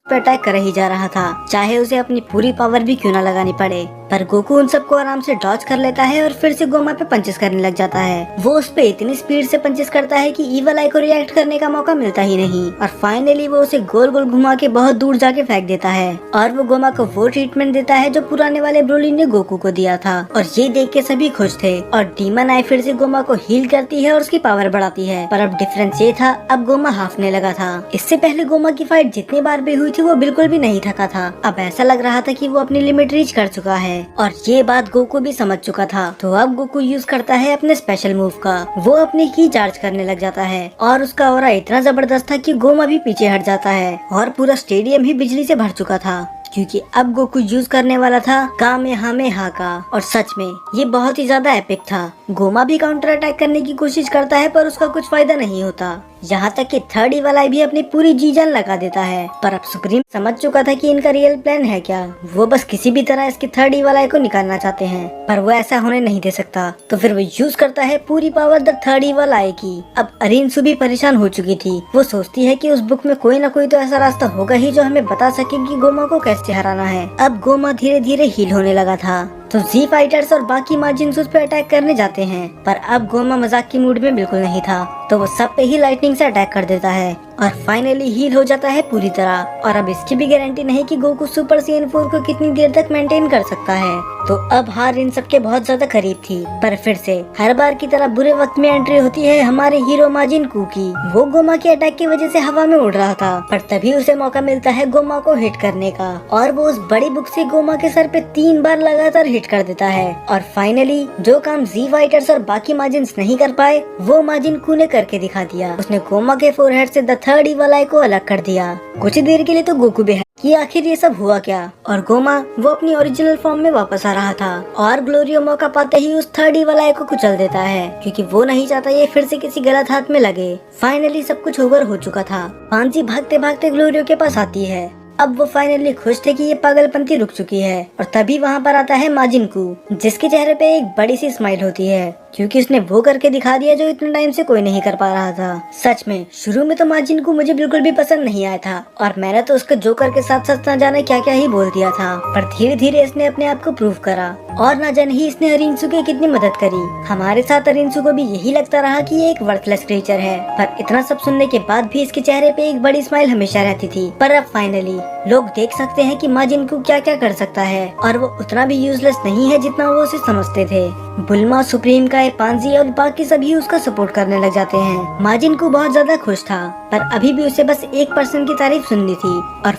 पे अटैक कर ही जा रहा था, चाहे उसे अपनी पूरी पावर भी क्यों न लगानी पड़े। पर गोकू उन सबको आराम से डॉज कर लेता है और फिर से गोमा पे पंचेस करने लग जाता है। वो उस पे इतनी स्पीड से पंचेस करता है कि ईवल आई को रिएक्ट करने का मौका मिलता ही नहीं और फाइनली वो उसे गोल गोल घुमा के बहुत दूर जाके फेंक देता है और वो गोमा को वो ट्रीटमेंट देता है जो पुराने वाले ब्रोली ने गोकू को दिया था। और ये देख के सभी खुश थे और डीमन आई फिर से गोमा को हील करती है और उसकी पावर बढ़ाती है। पर अब डिफरेंस ये था, अब गोमा हाफने लगा था। इससे पहले गोमा की फाइट जितनी बार भी हुई थी वो बिल्कुल भी नहीं थका था। अब ऐसा लग रहा था कि वो अपनी लिमिट रीच कर चुका है और ये बात गोकू भी समझ चुका था। तो अब गोकू यूज करता है अपने स्पेशल मूव का। वो अपनी की चार्ज करने लग जाता है और उसका ऑरा इतना जबरदस्त था कि गोमा भी पीछे हट जाता है और पूरा स्टेडियम ही बिजली से भर चुका था, क्योंकि अब गोकू यूज करने वाला था कामेहामेहा का। और सच में ये बहुत ही ज्यादा एपिक था। गोमा भी काउंटर अटैक करने की कोशिश करता है पर उसका कुछ फायदा नहीं होता, यहाँ तक कि थर्ड ईवल आई भी अपनी पूरी जी जान लगा देता है। पर अब सुप्रीम समझ चुका था कि इनका रियल प्लान है क्या। वो बस किसी भी तरह इसकी थर्ड ईवल आई को निकालना चाहते हैं, पर वो ऐसा होने नहीं दे सकता। तो फिर वो यूज करता है पूरी पावर द थर्ड ईवल आई की। अब अरिनसु भी परेशान हो चुकी थी। वो सोचती है कि उस बुक में कोई न कोई तो ऐसा रास्ता होगा ही जो हमें बता सके कि गोमा को कैसे हराना है। अब गोमा धीरे धीरे हील होने लगा था, तो जी फाइटर्स और बाकी माजिन्स उस पे अटैक करने जाते हैं। पर अब गोमा मजाक की मूड में बिल्कुल नहीं था, तो वो सब पे ही लाइटनिंग से अटैक कर देता है और फाइनली हील हो जाता है पूरी तरह। और अब इसकी भी गारंटी नहीं कि गोकू सुपर CN4 को कितनी देर तक मेंटेन कर सकता है। तो अब हार इन सबके बहुत ज्यादा करीब थी। पर फिर से हर बार की तरह बुरे वक्त में एंट्री होती है हमारे हीरो माजिन कू की। वो गोमा के अटैक की वजह से हवा में उड़ रहा था, पर तभी उसे मौका मिलता है गोमा को हिट करने का और वो उस बड़ी बुक से गोमा के सर पे 3 बार लगातार हिट कर देता है। और फाइनली जो काम जी फाइटर्स और बाकी माजिन्स नहीं कर पाए वो माजिन कू ने करके दिखा दिया। उसने गोमा के फोरहेड से द थर्ड ईवल आई को अलग कर दिया। कुछ देर के लिए तो गोकू बेहद कि आखिर ये सब हुआ क्या, और गोमा वो अपनी ओरिजिनल फॉर्म में वापस आ रहा था और ग्लोरियो मौका पाते ही उस थर्ड ईवल आई को कुचल देता है, क्योंकि वो नहीं चाहता ये फिर से किसी गलत हाथ में लगे। फाइनली सब कुछ ओवर हो चुका था। पांजी भागते भागते ग्लोरियो के पास आती है। अब वो फाइनली खुश थे कि ये पागलपंती रुक चुकी है और तभी वहाँ पर आता है माजिन कू, जिसके चेहरे पे एक बड़ी सी स्माइल होती है, क्योंकि उसने वो करके दिखा दिया जो इतने टाइम से कोई नहीं कर पा रहा था। सच में शुरू में तो माजिन कू मुझे बिल्कुल भी पसंद नहीं आया था और मैंने तो उसके जोकर के साथ साथ न जाने क्या क्या ही बोल दिया था, पर धीरे धीरे इसने अपने आप को प्रूव करा और न जाने ही इसने अरिनसु की कितनी मदद करी। हमारे साथ अरिनसु को भी यही लगता रहा कि ये एक वर्थलेस क्रीचर है, पर इतना सब सुनने के बाद भी इसके चेहरे पे एक बड़ी स्माइल हमेशा रहती थी। पर अब फाइनली लोग देख सकते हैं कि माजिन कू क्या क्या कर सकता है और वो उतना भी यूजलेस नहीं है जितना वो उसे समझते थे। बुल्मा, सुप्रीम काय, पांजी और बाकी सभी उसका सपोर्ट करने लग जाते हैं। माजिन कू बहुत ज्यादा खुश था, पर अभी भी उसे बस 1% की तारीफ सुननी थी और